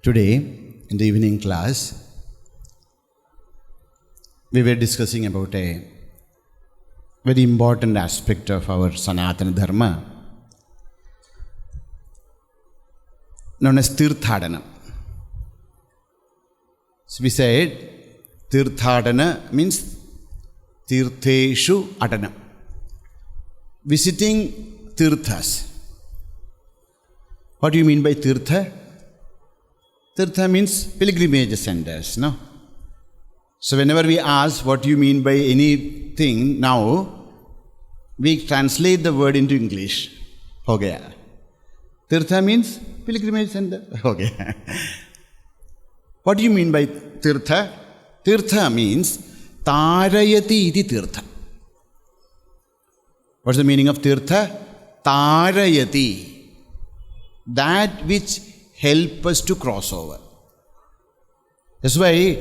Today, in the evening class, we were discussing about a very important aspect of our Sanatana Dharma, known as Tirthadana. So we said, Tirthadana means Tirtheshu Adana, visiting Tirthas. What do you mean by Tirtha? Tirtha means pilgrimage centers, no? So whenever we ask what you mean by anything now, we translate the word into English. Ho gaya. Tirtha means pilgrimage center. Ho gaya. What do you mean by Tirtha? Tirtha means Tarayati iti Tirtha. What's the meaning of Tirtha? Tarayati. That which help us to cross over. That's why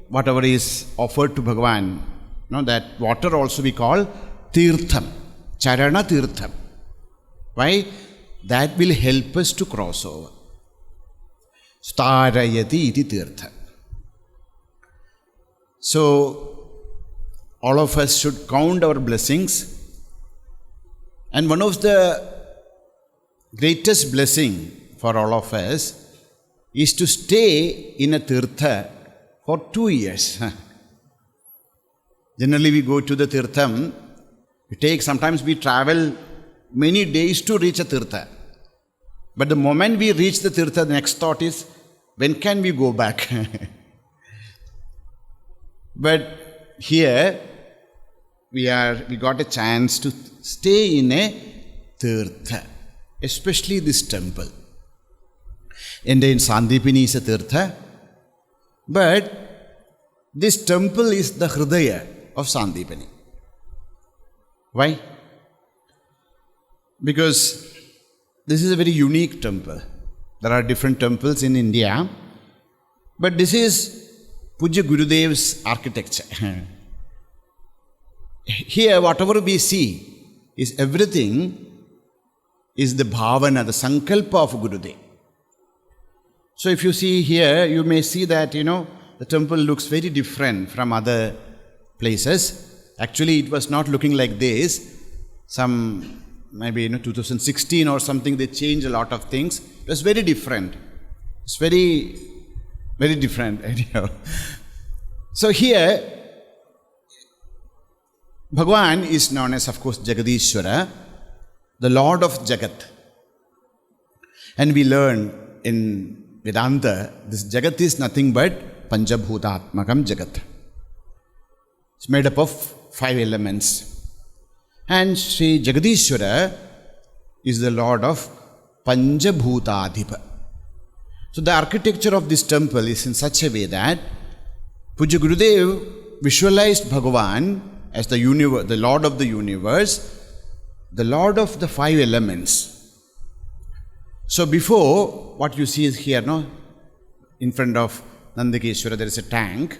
whatever is offered to Bhagavan, that water also we call Tirtham, Charana Tirtham. Why? That will help us to cross over. Starayati iti Tirtha. So, all of us should count our blessings. And one of the greatest blessing for all of us is to stay in a tirtha for 2 years. Generally we go to the tirtham, sometimes we travel many days to reach a tirtha. But the moment we reach the tirtha, the next thought is, when can we go back? But here we got a chance to stay in a tirtha, especially this temple. And in Sandipini is a tirtha, but this temple is the Hridaya of Sandipini. Why? Because this is a very unique temple. There are different temples in India, but this is Pujya Gurudev's architecture. Here, whatever we see is everything is the bhavana, the sankalpa of Gurudev. So if you see here, you may see that, the temple looks very different from other places. Actually, it was not looking like this. Maybe 2016 or something, they changed a lot of things. It was very different. It's very, very different. So here, Bhagavan is known as, of course, Jagadishwara, the Lord of Jagat. And we learn in Vedanta, this Jagat is nothing but Panchabhutatmakam Jagat. It's made up of 5 elements. And Sri Jagadishwara is the Lord of Panchabhutadhipa. So the architecture of this temple is in such a way that Pujya Gurudev visualized Bhagavan as the Lord of the universe, the Lord of the 5 elements. So before, what you see is here, in front of Nandakeshwara, there is a tank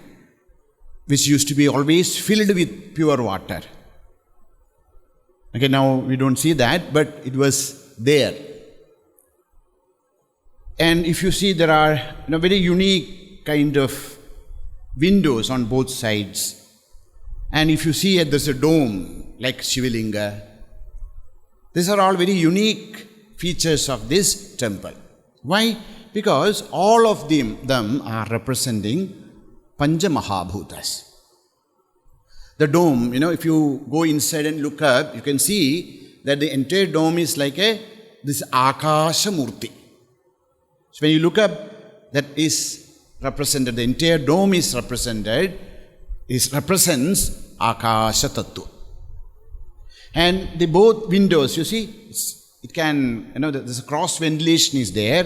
which used to be always filled with pure water. Okay, now we don't see that, but it was there. And if you see, there are very unique kind of windows on both sides. And if you see, there's a dome like Shivalinga. These are all very unique features of this temple. Why? Because all of them are representing Pancha Mahabhutas. The dome, if you go inside and look up, you can see that the entire dome is like this Akasha Murti. So when you look up, that is represented, the entire dome is represented, represents Akasha Tattva. And the both windows, you see, it can, there's a cross ventilation is there,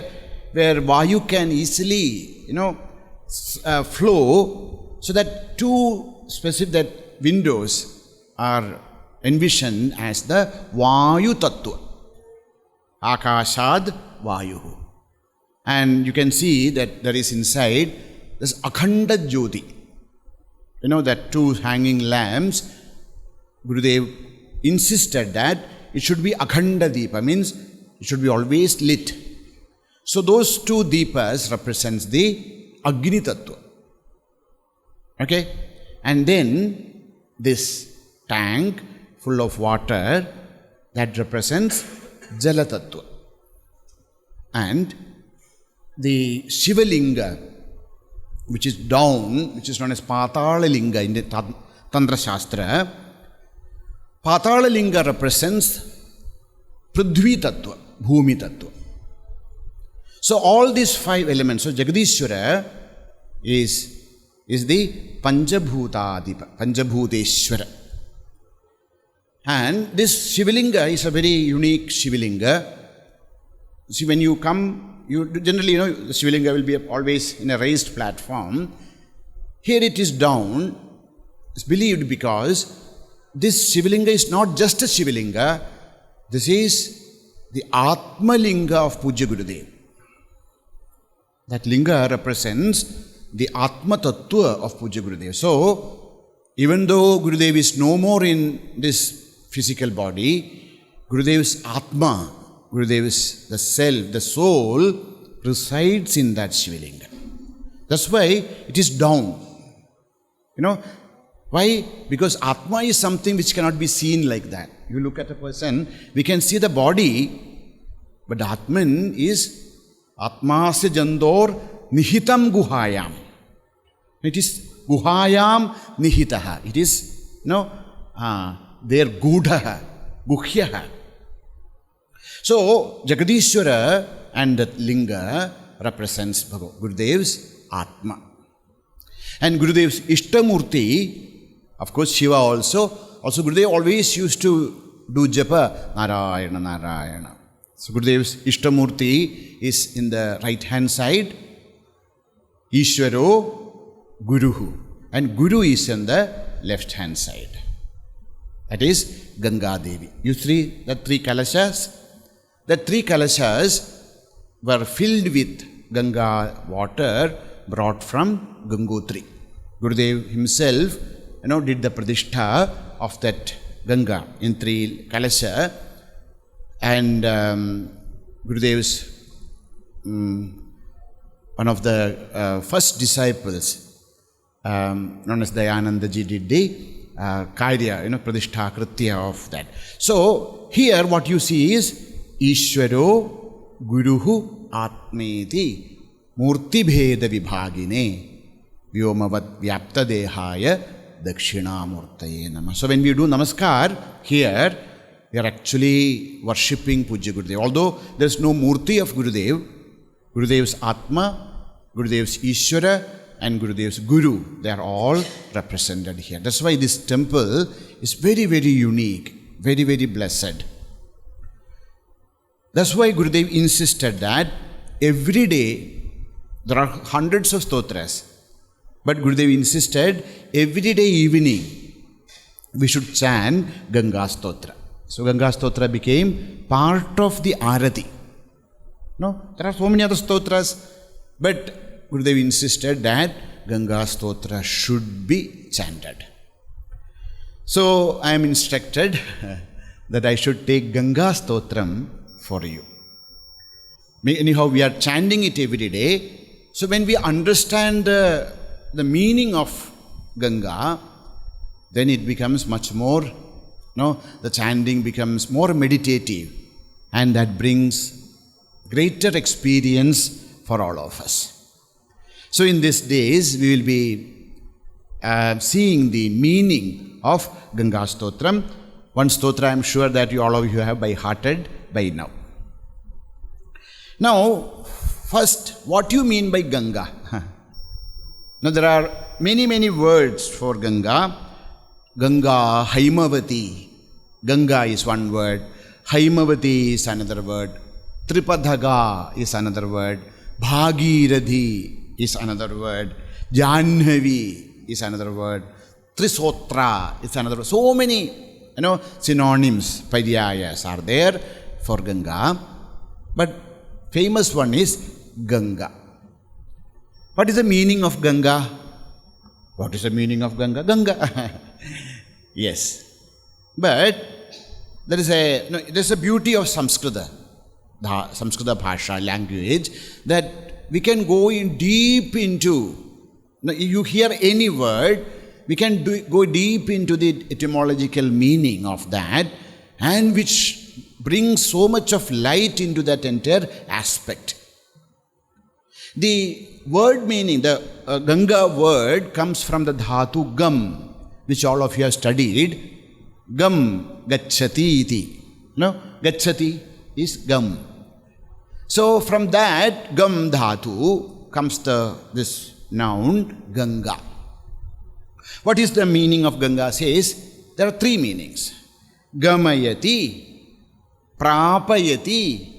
where Vayu can easily, flow, so that 2 specific windows are envisioned as the Vayu Tattva. Akashad Vayu. And you can see that there is inside this Akhanda Jyoti. That 2 hanging lamps, Gurudev insisted that it should be Akhanda Deepa, means it should be always lit. So those two deepas represents the Agni Tattva. Okay? And then this tank full of water, that represents Jala Tattva. And the Shivalinga, which is down, which is known as Patala Linga in the Tantra Shastra, Patala Linga represents Prithvi Tattva, Bhumi Tattva. So all these five elements, so Jagadishwara is the Panchabhutadipa, Panchabhuteshwara. And this Shivalinga is a very unique Shivalinga. See, when you come, you generally, the Shivalinga will be always in a raised platform. Here it is down. It's believed because this Shivalinga is not just a Shivalinga. This is the Atma Linga of Pujya Gurudev. That Linga represents the Atma Tattva of Pujya Gurudev. So, even though Gurudev is no more in this physical body, Gurudev's Atma, Gurudev's the self, the soul, resides in that Shivalinga. That's why it is down. Why? Because Atma is something which cannot be seen like that. You look at a person, we can see the body, but the Atman is Atmasya Jandor Nihitam Guhayam. It is Guhayam Nihitaha. It is, there Gudhaha, Guhyaha. So, Jagadishwara and that Linga represents Gurudev's Atma. And Gurudev's Ishtamurti, of course Shiva also Gurudev always used to do japa, Narayana, Narayana. So Gurudev's Ishtamurti is in the right hand side, Ishwaro Guruhu, and Guru is in the left hand side. That is Ganga Devi. You see the three kalashas? The three kalashas were filled with Ganga water brought from Gangotri. Gurudev himself, did the pradishtha of that Ganga in three kalasha, and Gurudev's one of the first disciples, known as Dayanandaji, did the karya, pradishtha kritya of that. So here what you see is Ishwaro Guruhu Atmeti Murti Bheda Vibhagine Vyomavat Vyapta Dehaya Dakshinamurtaye Namah. So when we do Namaskar here, we are actually worshipping Pujya Gurudev. Although there is no Murti of Gurudev, Gurudev's Atma, Gurudev's Ishwara and Gurudev's Guru, they are all represented here. That's why this temple is very, very unique, very, very blessed. That's why Gurudev insisted that every day, there are hundreds of stotras, but Gurudev insisted every day evening we should chant Ganga Stotram. So Ganga Stotra became part of the Arati. There are so many other stotras, but Gurudev insisted that Ganga Stotra should be chanted. So I am instructed that I should take Ganga Stotram for you. Anyhow, we are chanting it every day. So when we understand the meaning of Ganga, then it becomes much more, the chanting becomes more meditative, and that brings greater experience for all of us. So in these days, we will be seeing the meaning of Ganga Stotram. One stotra I am sure that all of you have by hearted by now. Now, first, what do you mean by Ganga? Now, there are many, many words for Ganga. Ganga, Haimavati. Ganga is one word. Haimavati is another word. Tripadhaga is another word. Bhagirathi is another word. Janhavi is another word. Trisotra is another word. So many, synonyms, paryayas are there for Ganga. But famous one is Ganga. What is the meaning of Ganga? What is the meaning of Ganga? Ganga. Yes. But there is a beauty of Samskrita. the Samskrita Bhasha language, that we can go in deep into, you hear any word, we can go deep into the etymological meaning of that, and which brings so much of light into that entire aspect. The word meaning, the Ganga word comes from the dhatu gam, which all of you have studied. Gam, gacchati iti. No, gacchati is gam. So from that gam dhatu comes this noun Ganga. What is the meaning of Ganga? Says there are three meanings. Gamayati, prapayati,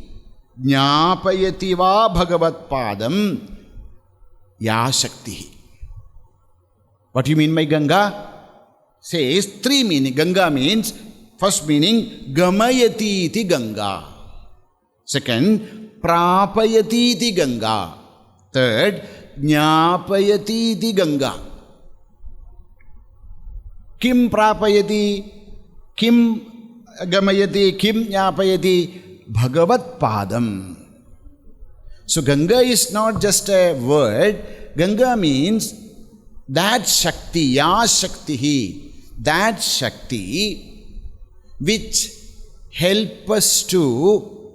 jnapayati va bhagavat padam ya shakti. What do you mean by Ganga? Says three meaning. Ganga means, first meaning, gamayati iti Ganga. Second, prapayati iti Ganga. Third, jnapayati iti Ganga. Kim prapayati, kim gamayati, kim jnapayati? Bhagavat padam. So Ganga is not just a word. Ganga means that Shakti, ya Shakti, that Shakti which help us to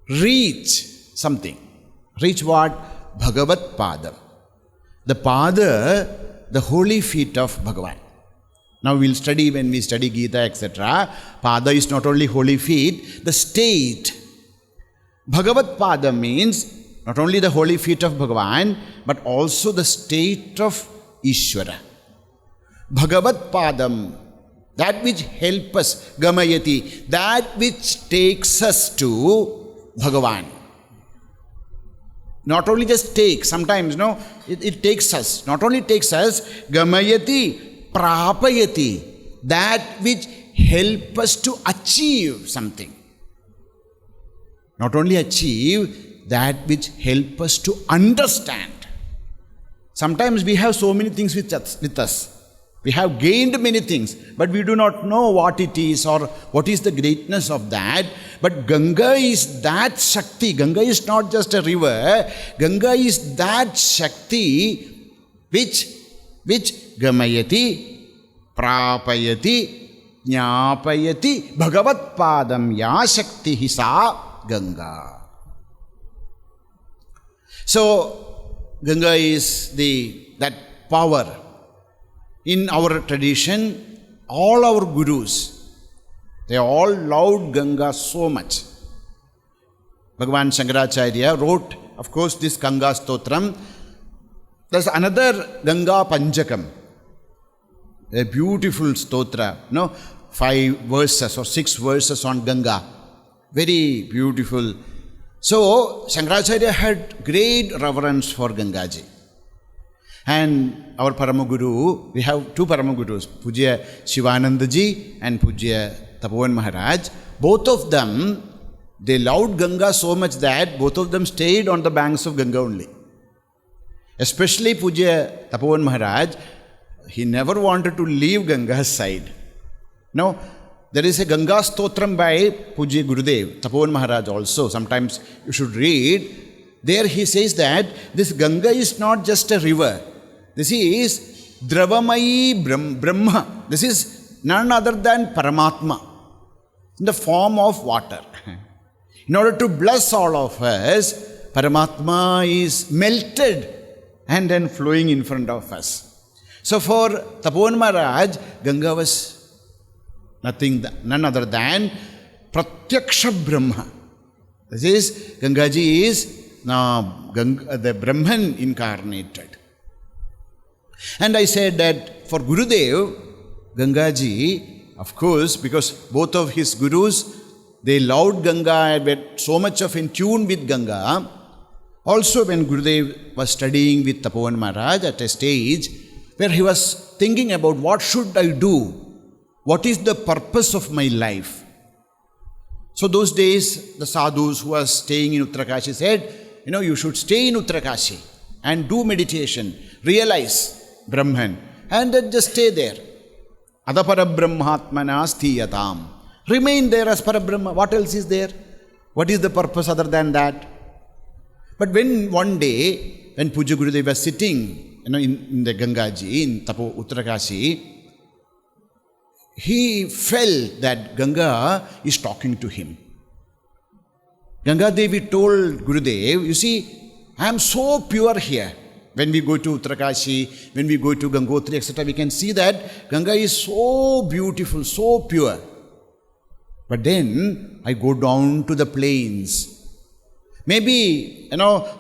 reach something. Reach what? Bhagavat padam. The pada, the holy feet of Bhagavan. Now we'll study, when we study Gita, etc. Pada is not only holy feet, the state. Bhagavat pada means not only the holy feet of Bhagavan, but also the state of Ishvara. Bhagavat padam, that which help us, gamayati, that which takes us to Bhagavan. Not only just take, sometimes, no, it takes us. Not only takes us, gamayati, prapayati, that which help us to achieve something. Not only achieve, that which help us to understand. Sometimes we have so many things with us. We have gained many things, but we do not know what it is or what is the greatness of that. But Ganga is that Shakti. Ganga is not just a river. Ganga is that Shakti which gamayati, prapayati, jnapayati, bhagavat padam ya Shakti hi sa Ganga. So Ganga is that power. In our tradition, all our gurus, they all loved Ganga so much. Bhagavan Shankaracharya wrote, of course, this Ganga Stotram. There's another Ganga Panjakam, a beautiful stotra, 5 verses or 6 verses on Ganga. Very beautiful. So, Shankaracharya had great reverence for Gangaji. And our Paramaguru, we have 2 Paramagurus, Pujya Shivanandaji and Pujya Tapovan Maharaj. Both of them, they loved Ganga so much that both of them stayed on the banks of Ganga only. Especially Pujya Tapovan Maharaj, he never wanted to leave Ganga's side. Now, there is a Ganga Stotram by Pujya Gurudev, Tapovan Maharaj also. Sometimes you should read. There he says that this Ganga is not just a river. This is Dravamayi Brahma. This is none other than Paramatma in the form of water. In order to bless all of us, Paramatma is melted and then flowing in front of us. So for Tapovan Maharaj, Ganga was none other than Pratyaksha Brahma. This is, Gangaji is the Brahman incarnated. And I said that for Gurudev, Gangaji, of course, because both of his gurus, they loved Ganga and were so much of in tune with Ganga. Also when Gurudev was studying with Tapovan Maharaj at a stage where he was thinking about what should I do? What is the purpose of my life? So those days, the sadhus who was staying in Uttarakashi said, you should stay in Uttarakashi and do meditation, realize Brahman, and then just stay there. Adapara Brahmatmana sthiyatam. Remain there as Parabrahma. What else is there? What is the purpose other than that? But when one day, when Puja Gurudev was sitting, in the Gangaji, in Tapo Uttarakashi, he felt that Ganga is talking to him. Ganga Devi told Gurudev, you see, I am so pure here. When we go to Uttarakashi, when we go to Gangotri, etc., we can see that Ganga is so beautiful, so pure. But then I go down to the plains. Maybe,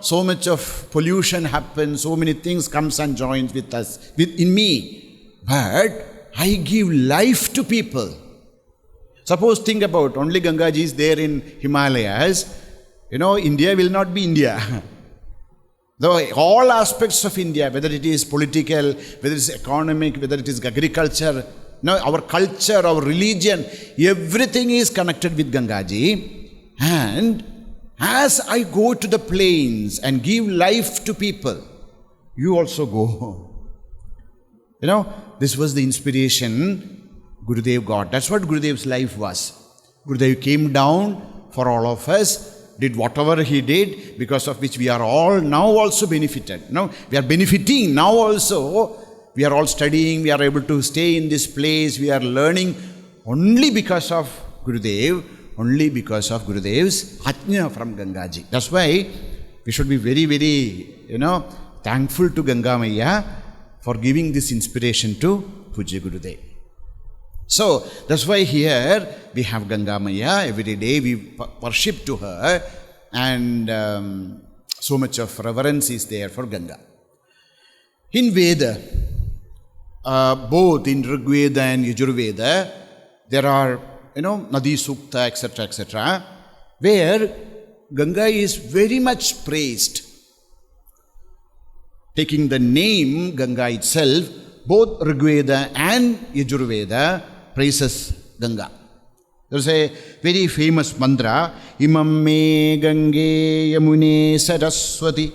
so much of pollution happens, so many things comes and joins with us, in me. But I give life to people. Suppose think about, only Gangaji is there in Himalayas, India will not be India. Though all aspects of India, whether it is political, whether it is economic, whether it is agriculture, our culture, our religion, everything is connected with Gangaji. And as I go to the plains and give life to people, you also go. This was the inspiration Gurudev got. That's what Gurudev's life was. Gurudev came down for all of us, did whatever he did, because of which we are all now also benefited. Now we are benefiting now also. We are all studying, we are able to stay in this place, we are learning only because of Gurudev, only because of Gurudev's Ajna from Gangaji. That's why we should be very, very, thankful to Ganga Maya for giving this inspiration to Pujya Gurudev. So, that's why here we have Ganga Maya. Every day we worship to her, and so much of reverence is there for Ganga. In Veda, both in Rig Veda and Yajurveda, there are, Nadi Sukta, etc., where Ganga is very much praised. Taking the name Ganga itself, both Rig Veda and Yajurveda praises Ganga. There is a very famous mantra, Imam me Gange Yamune Saraswati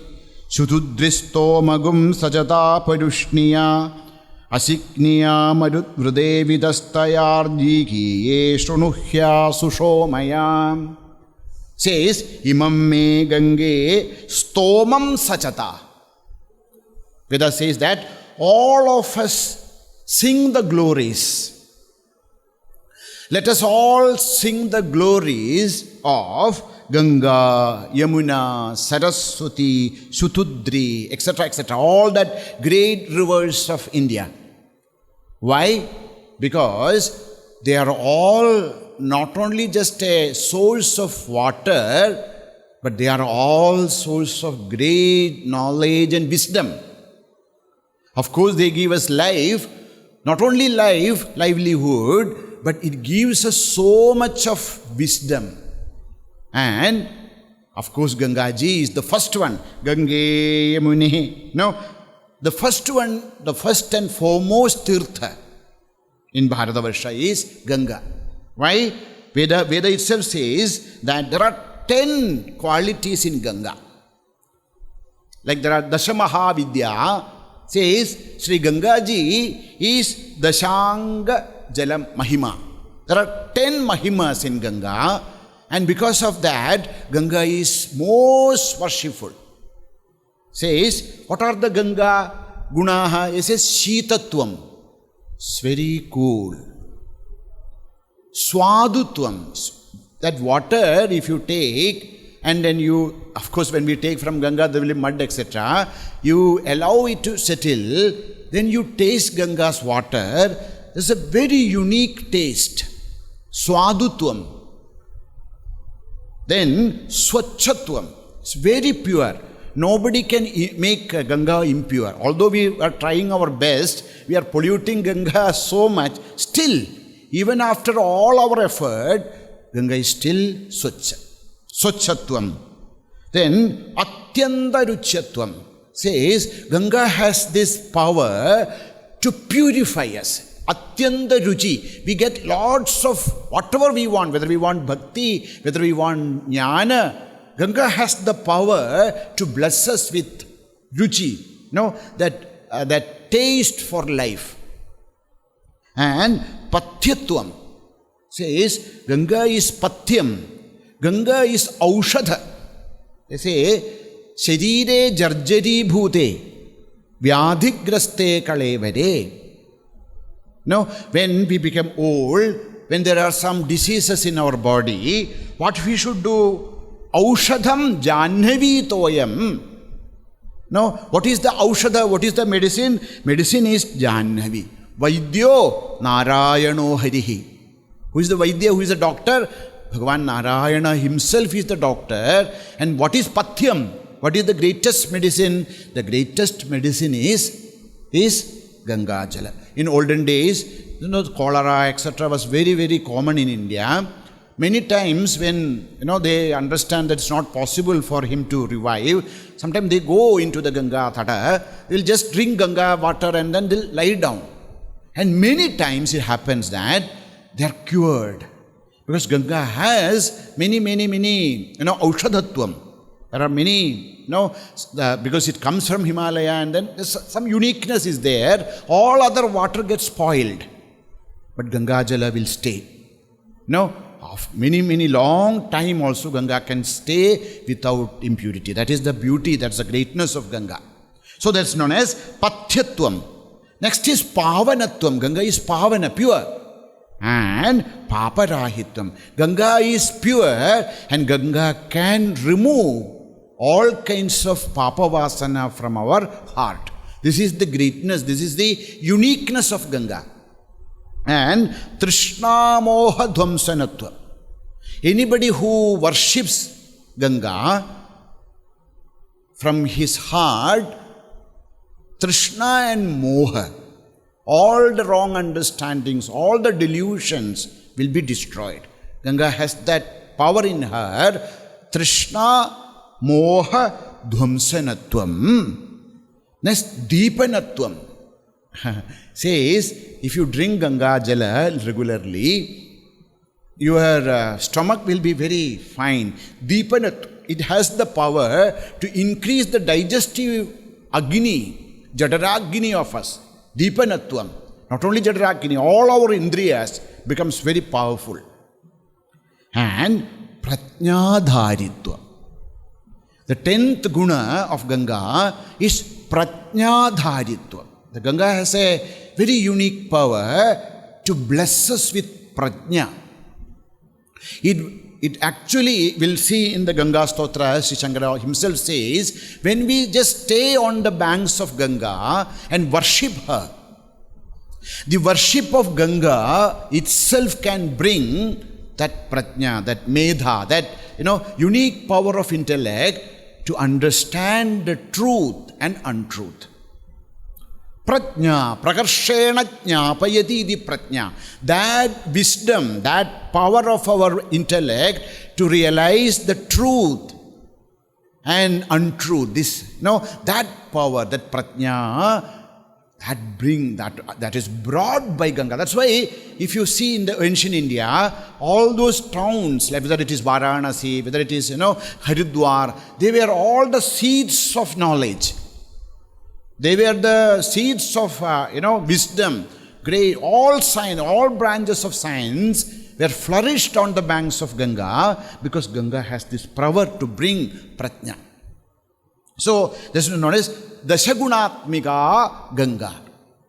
Shutudristo Magum Sajata Padushniya Asikniya Madut Vrde Vidastayarjiki Ye Shrunuhya Sushomaya. Says, Imam me Gange Stomam Sajata. Veda says that all of us sing the glories. Let us all sing the glories of Ganga, Yamuna, Saraswati, Shutudri, etc., etc. All that great rivers of India. Why? Because they are all not only just a source of water, but they are all source of great knowledge and wisdom. Of course, they give us life, not only life, livelihood, but it gives us so much of wisdom. And, of course, Gangaji is the first one. Gange Yamune. No, the first one, the first and foremost Tirtha in Bharatavarsha is Ganga. Why? Veda itself says that there are 10 qualities in Ganga. Like there are Dashamaha Vidya, says Sri Gangaji is Dashanga Jalam Mahima. There are 10 Mahimas in Ganga, and because of that, Ganga is most worshipful. Says, what are the Ganga Gunaha? It says Shitatvam. It's very cool. Swadutvam. That water, if you take, and then you, of course, when we take from Ganga, there will be mud, etc. You allow it to settle, then you taste Ganga's water. There's a very unique taste. Swadutvam. Then Swachhatvam. It's very pure. Nobody can make Ganga impure. Although we are trying our best, we are polluting Ganga so much. Still, even after all our effort, Ganga is still Swachha. Swachhatvam. Then Atyanta Ruchyatvam says Ganga has this power to purify us. Atyanta Ruchi. We get lots of whatever we want, whether we want bhakti, whether we want jnana. Ganga has the power to bless us with Ruchi. That taste for life. And Pathyatvam says Ganga is Pathyam. Ganga is aushadha. They say, Sharire jarjari bhute vyadhigraste kalevare. Now, when we become old, when there are some diseases in our body, what we should do? Aushadham janhavi toyam. Now, what is the aushadha? What is the medicine? Medicine is janhavi. Vaidyo narayano harihi. Who is the Vaidya? Who is the doctor? Bhagavan Narayana himself is the doctor. And what is pathyam? What is the greatest medicine? The greatest medicine is Ganga Jala. In olden days, cholera, etc. was very, very common in India. Many times when, they understand that it's not possible for him to revive, sometimes they go into the Ganga Thada, they'll just drink Ganga water and then they'll lie down. And many times it happens that they are cured. Because Ganga has many, aushadhatvam. There are many, because it comes from Himalaya and then some uniqueness is there. All other water gets spoiled. But Ganga Jala will stay. Of many long time also Ganga can stay without impurity. That is the beauty, that's the greatness of Ganga. So that's known as Pathyatvam. Next is Pavanatvam. Ganga is Pavana, pure. And Paparahitvam. Ganga is pure and Ganga can remove all kinds of Papavasana from our heart. This is the greatness, this is the uniqueness of Ganga. And Trishna Moha Dhvamsanatva. Anybody who worships Ganga from his heart, Trishna and Moha, all the wrong understandings, all the delusions will be destroyed. Ganga has that power in her. Trishna Moha Dhvamsanatvam. Next, Deepanatvam. Says, if you drink Ganga Jala regularly, your stomach will be very fine. Deepanatvam. It has the power to increase the digestive Agni, Jadaragni of us. Deepanatvam. Not only Jadaragni, all our Indriyas becomes very powerful. And Pratnyadharitva. The 10th guna of Ganga is Pratnyadharitva. The Ganga has a very unique power to bless us with Prajna. It actually, we'll see in the Ganga Stotram, Sri Shankara himself says, when we just stay on the banks of Ganga and worship her, the worship of Ganga itself can bring that prajna, that medha, that unique power of intellect to understand the truth and untruth. Prajna, prakarshena jnapayati di prajna. That wisdom, that power of our intellect to realize the truth and untruth. That power, that prajna, that is brought by Ganga. That's why if you see in the ancient India, all those towns, like whether it is Varanasi, whether it is, Haridwar, they were all the seeds of knowledge. They were the seeds of, wisdom, great, all science, all branches of science were flourished on the banks of Ganga because Ganga has this power to bring prajna. So, this is known as Dashagunatmika Ganga.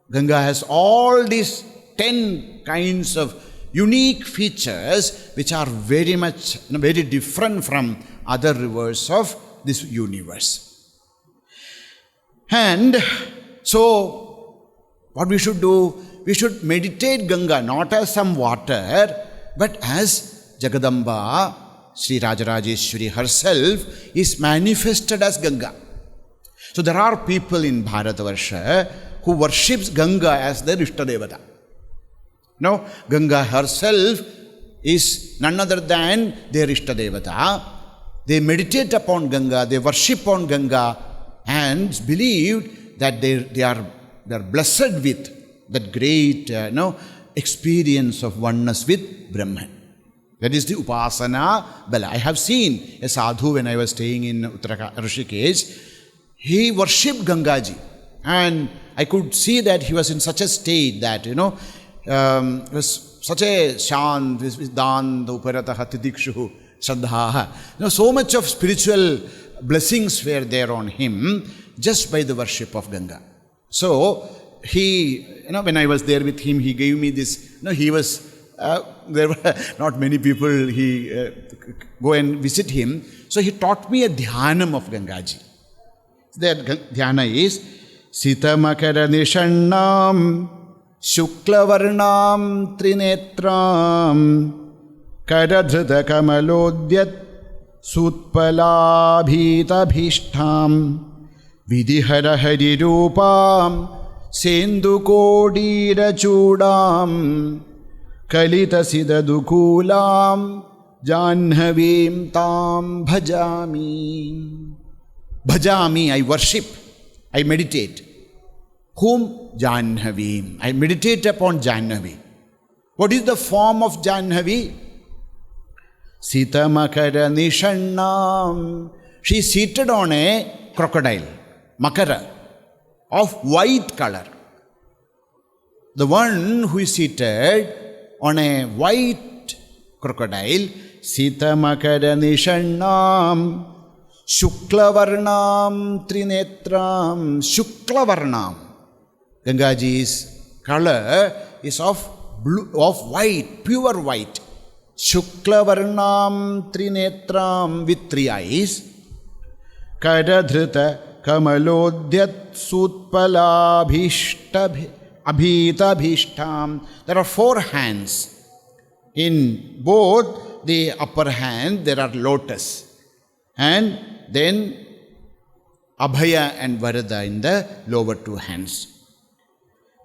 Ganga has all these 10 kinds of unique features which are very much, very different from other rivers of this universe. And so, what we should do? We should meditate Ganga not as some water, but as Jagadamba, Sri Rajarajeshwari herself is manifested as Ganga. So there are people in Bharatavarsha who worships Ganga as their Ishtadevata. No, Ganga herself is none other than their Ishtadevata. They meditate upon Ganga, they worship on Ganga, and believed that they are blessed with that great experience of oneness with Brahman. That is the Upasana Bala. I have seen a sadhu when I was staying in Rishikesh. He worshipped Gangaji, and I could see that he was in such a state that, was such a shan, vidanta, uparataha, tidikshu, Shraddha. So much of spiritual blessings were there on him just by the worship of Ganga. So he, when I was there with him, he gave me this, he was, there were not many people, he go and visit him. So he taught me a dhyanam of Gangaji. That dhyana is Sita Makara Nishannam Shuklavarnam Trinetram Karadhrita Kamalodyat Sutpalabhitabhishtam Vidihara Harirupam Sendhukodira Chudam Kalita Sidadukulam Janhavim Tam Bhajami. Bhajami, I worship, I meditate. Whom? Janhavim. I meditate upon Janhavi. What is the form of Janhavi? Sita Makara Nishannam. She is seated on a crocodile, Makara, of white color. The one who is seated on a white crocodile, Sita Makara Nishannam Shuklavarnam Trinetram. Shuklavarnam. Gangaji's color is of blue, of white, pure white. Shuklavarnam Trinetram, with 3 eyes. Kadadhrita Kamalodyat Sutpalabhitabhishtam. There are 4 hands. In both the upper hand there are lotus. And then Abhaya and Varada in the lower 2 hands.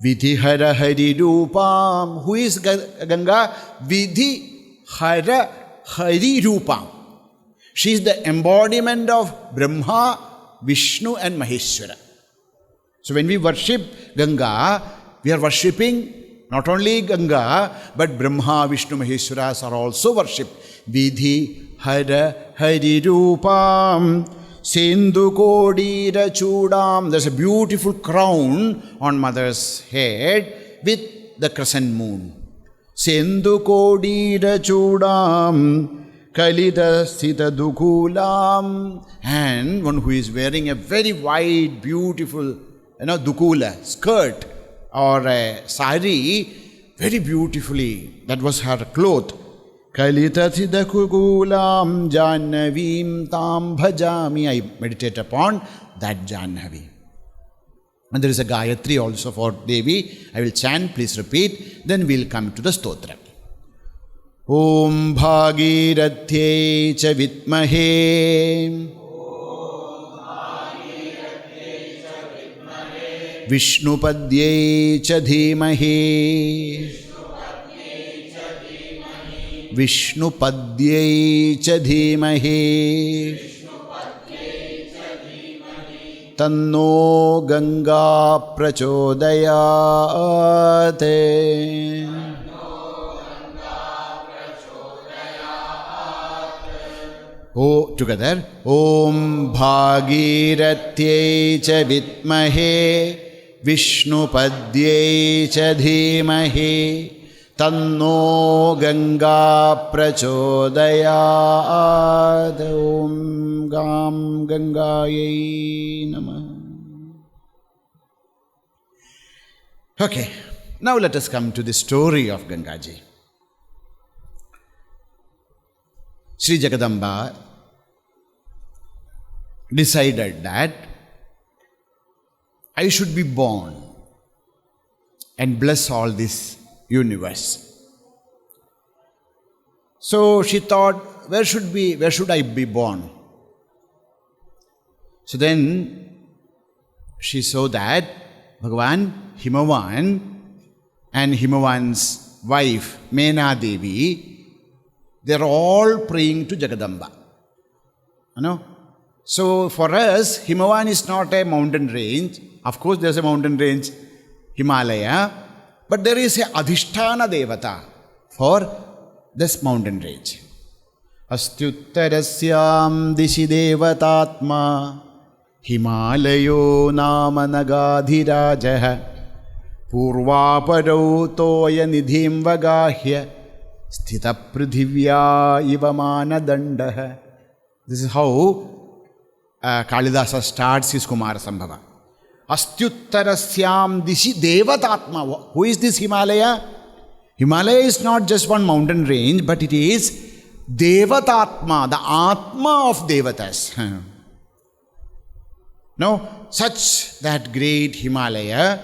Vidihara Harirupam. Who is Ganga? Vidihara Harirupam. She is the embodiment of Brahma, Vishnu and Maheshwara. So when we worship Ganga, we are worshipping not only Ganga, but Brahma, Vishnu, Maheshwaras are also worshipped. Vidihara Harirupam Sendhukodira Chudam. There's a beautiful crown on mother's head with the crescent moon. Sendhukodira Chudam Kalita Sita Dukulam. And one who is wearing a very wide, beautiful, dukula, skirt or a sari, very beautifully. That was her cloth. Kalita Siddhakukulam Janhavim Tam Bhajami. I meditate upon that Janhavi. And there is a Gayatri also for Devi. I will chant, please repeat. Then we will come to the Stotram. Om Bhagirathye cha Vitmahe Vishnupadye cha Dhimahe Vishnupadye cha Dhimahe Tanno Ganga Prachodayate. Oh, together. Om Bhagirathye cha Vitmahe Vishnupadye cha Dhimahe Tanno Ganga Prachodayat. Om Gam Gangaye Namah. Okay, now let us come to the story of Gangaji. Sri Jagadamba decided that I should be born and bless all this universe. So she thought, where should I be born? So then she saw that Bhagavan Himavan and Himavan's wife Mena Devi, they are all praying to Jagadamba. So for us, Himavan is not a mountain range. Of course, there is a mountain range, Himalaya, but there is a Adhisthana Devata for this mountain range. Astyuttarasyam dishi devatatma Himalayo nama nagadhirajah Purvaparau toya nidhim vagahya Sthita prithivya ivamana dandaha. This is how Kalidasa starts his Kumara Sambhava. Astyuttarasyam dishi devatatma. Who is this Himalaya? Himalaya is not just one mountain range, but it is Devatatma, the Atma of Devatas. Now, such that great Himalaya,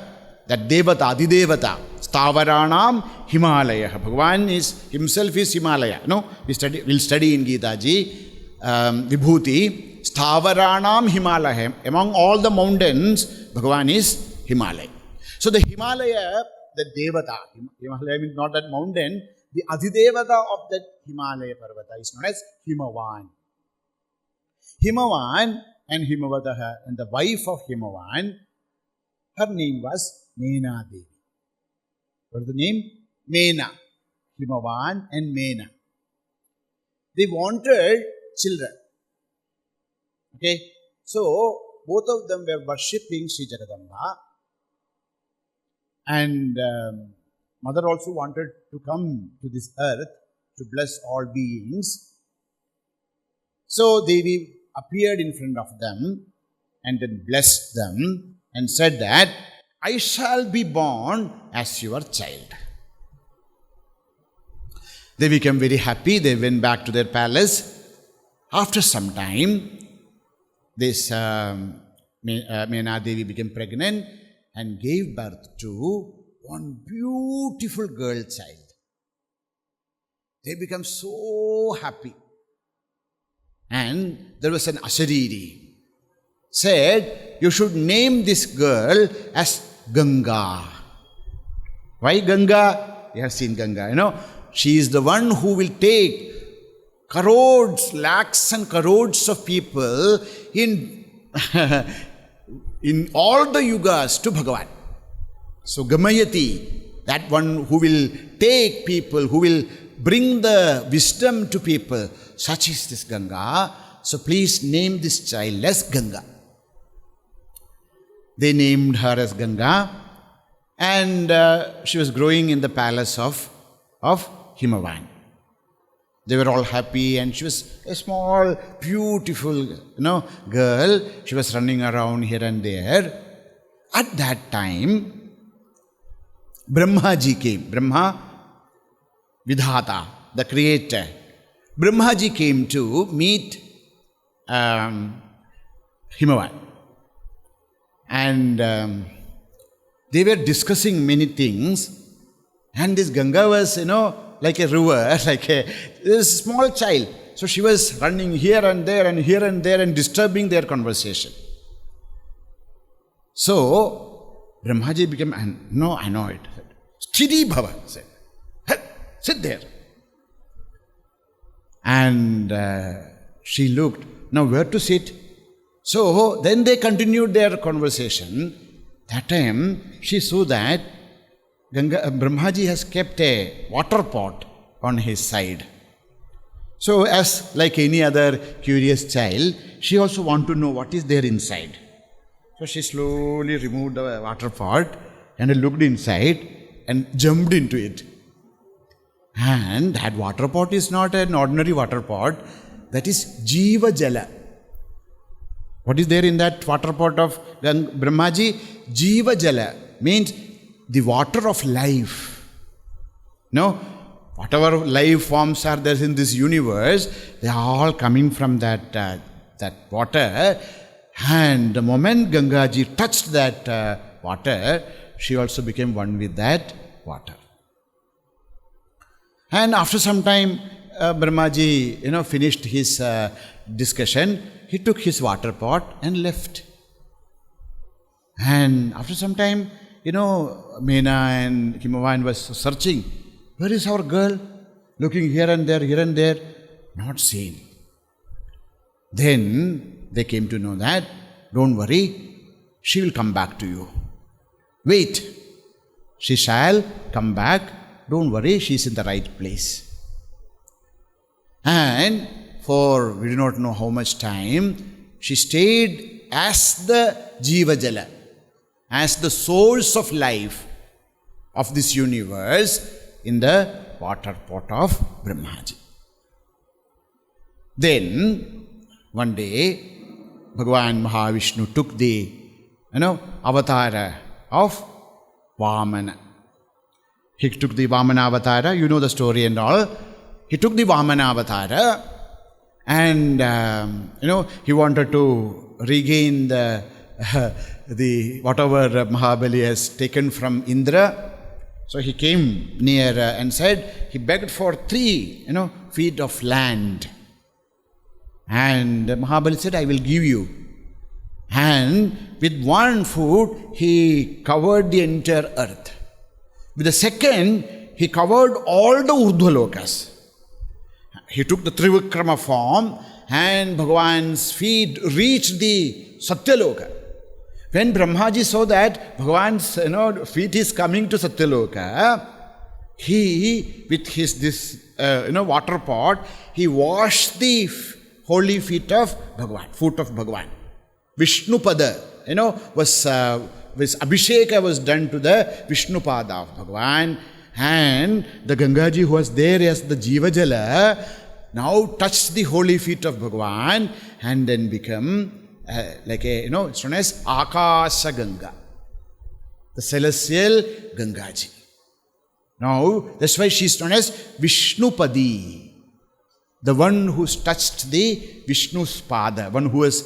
that Devata, Adidevata, Stavaranam Himalaya. Bhagavan is himself is Himalaya. No, we'll study in Gita ji, Vibhuti, Stavaranam Himalaya. Among all the mountains, Bhagavan is Himalaya. So the Himalaya, the Devata, Himalaya means not that mountain, the Adhidevata of that Himalaya Parvata is known as Himavan. Himavan and Himavataha, and the wife of Himavan, her name was Mena Devi. What is the name? Mena. Himavan and Mena. They wanted children. Okay, so both of them were worshipping Sri Jagadamba, and mother also wanted to come to this earth to bless all beings. So Devi appeared in front of them and then blessed them and said that, I shall be born as your child. They became very happy. They went back to their palace. After some time, this Mena Devi became pregnant and gave birth to one beautiful girl child. They became so happy. And there was an Ashariri, said, you should name this girl as Ganga. Why Ganga? You have seen Ganga, you know. She is the one who will take crores, lakhs and crores of people in, in all the yugas to Bhagavan. So Gamayati, that one who will take people, who will bring the wisdom to people, such is this Ganga. So please name this child as Ganga. They named her as Ganga, and she was growing in the palace of Himavan. They were all happy, and she was a small, beautiful, girl. She was running around here and there. At that time, Brahmaji came. Brahma, Vidhata, the creator. Brahmaji came to meet Himavan. And they were discussing many things. And this Ganga was, like a river, like a small child. So she was running here and there and disturbing their conversation. So Brahmaji became, no, I know it. Sthiti Bhava, said, sit there. And she looked, now where to sit? So then they continued their conversation. That time she saw that Brahmaji has kept a water pot on his side. So as like any other curious child, she also wanted to know what is there inside. So she slowly removed the water pot and looked inside and jumped into it. And that water pot is not an ordinary water pot. That is Jiva Jala. What is there in that water pot of Brahmaji? Jiva Jala means the water of life. Whatever life forms are there in this universe, they are all coming from that water. And the moment Gangaji touched that water, she also became one with that water. And after some time, Brahmaji, finished his discussion. He took his water pot and left. And after some time, Mena and Himavan was searching. Where is our girl? Looking here and there, not seen. Then they came to know that, don't worry, she will come back to you. Wait, she shall come back. Don't worry, she is in the right place. And for we do not know how much time, she stayed as the Jiva Jala, as the source of life of this universe in the water pot of Brahmaji. Then, one day, Bhagavan Mahavishnu took the, avatar of Vamana. He took the Vamana avatar, you know the story and all. He took the Vamana avatar and, he wanted to regain the whatever Mahabali has taken from Indra. So he came near and said, he begged for 3, feet of land. And Mahabali said, I will give you. And with 1 foot, he covered the entire earth. With the second, he covered all the Urdhvalokas. He took the Trivikrama form and Bhagavan's feet reached the Satyaloka. When Brahmaji saw that Bhagavan's feet is coming to Satyaloka, he, with this water pot, he washed the holy feet of Bhagavan, foot of Bhagavan. Vishnupada, was Abhisheka was done to the Vishnupada of Bhagavan, and the Gangaji who was there as the Jivajala now touched the holy feet of Bhagavan and then become it's known as Akasha Ganga, the celestial Gangaji. Now, that's why she is known as Vishnupadi, the one who touched the Vishnu's pada, one who has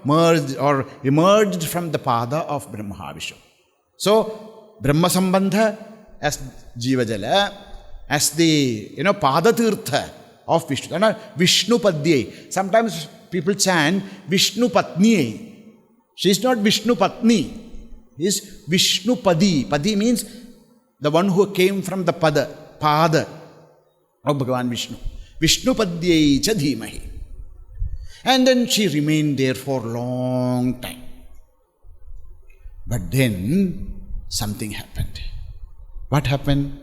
merged or emerged from the pada of Brahma Vishnu. So, Brahma Sambandha as Jivajala, as the pada tirtha of Vishnu. Vishnu Padye. Sometimes people chant Vishnu Patni. She is not Vishnu Patni. He is Vishnu Padi. Padi means the one who came from the pada of Bhagavan Vishnu. Vishnu Padye cha dhimahi. And then she remained there for a long time. But then something happened. What happened?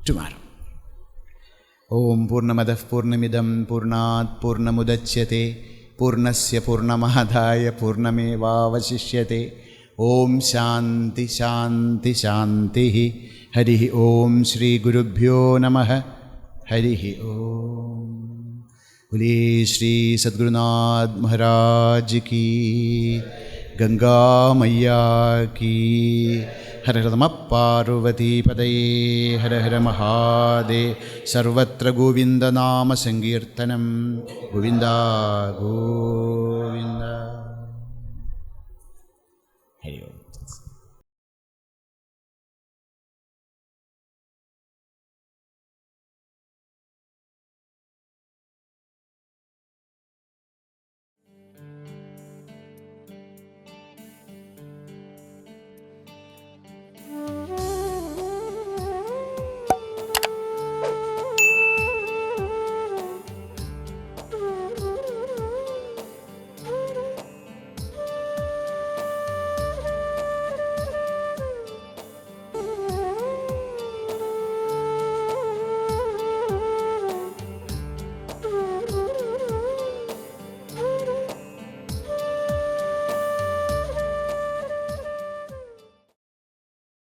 Tomorrow. Om Purnamadah Purnamidam Purnat Purnamudachyate Purnasya Purnamadaya Purnameva Vasishyate. Om Shanti Shanti Shanti. Harihi Om Shri Gurubhyo Namaha. Harihi Om. Bole Shri Sadgurunath Maharaj Ki, Ganga Maiya Ki. Har Har Namo Parvati Padaye, Har Har Mahadev. Sarvatra Govinda Nama Sankirtanam. Govinda Govinda.